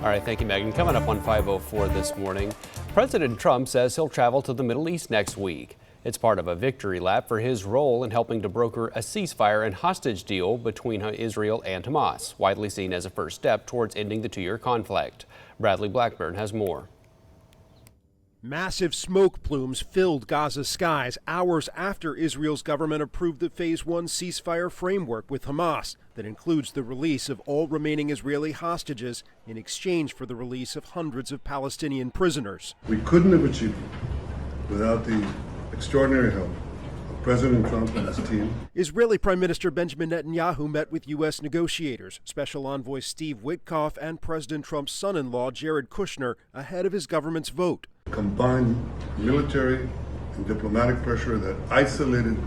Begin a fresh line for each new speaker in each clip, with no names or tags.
All right, thank you, Megan. Coming up on 5:04 this morning, President Trump says he'll travel to the Middle East next week. It's part of a victory lap for his role in helping to broker a ceasefire and hostage deal between Israel and Hamas, widely seen as a first step towards ending the two-year conflict. Bradley Blackburn has more.
Massive smoke plumes filled Gaza's skies hours after Israel's government approved the Phase 1 ceasefire framework with Hamas that includes the release of all remaining Israeli hostages in exchange for the release of hundreds of Palestinian prisoners.
We couldn't have achieved it without the extraordinary help of President Trump and his team.
Israeli Prime Minister Benjamin Netanyahu met with U.S. negotiators, Special Envoy Steve Witkoff, and President Trump's son-in-law Jared Kushner ahead of his government's vote.
Combined military and diplomatic pressure that isolated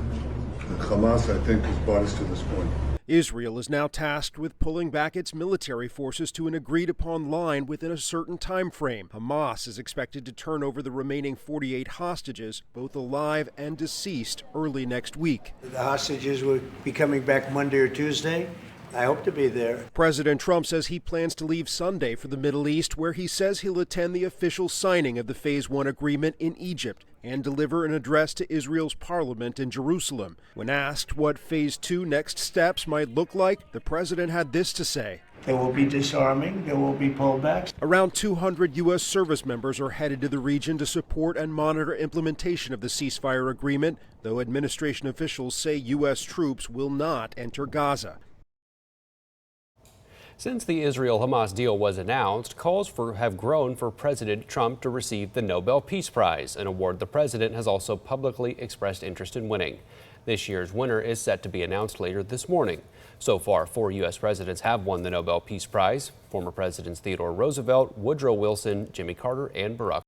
Hamas, I think, has brought us to this point.
Israel is now tasked with pulling back its military forces to an agreed-upon line within a certain time frame. Hamas is expected to turn over the remaining 48 hostages, both alive and deceased, early next week.
The hostages will be coming back Monday or Tuesday. I hope to be there.
President Trump says he plans to leave Sunday for the Middle East, where he says he'll attend the official signing of the Phase 1 agreement in Egypt and deliver an address to Israel's parliament in Jerusalem. When asked what Phase 2 next steps might look like, the president had this to say.
There will be disarming, there will be pullbacks.
Around 200 U.S. service members are headed to the region to support and monitor implementation of the ceasefire agreement, though administration officials say U.S. troops will not enter Gaza.
Since the Israel-Hamas deal was announced, calls have grown for President Trump to receive the Nobel Peace Prize, an award the president has also publicly expressed interest in winning. This year's winner is set to be announced later this morning. So far, 4 U.S. presidents have won the Nobel Peace Prize: former Presidents Theodore Roosevelt, Woodrow Wilson, Jimmy Carter, and Barack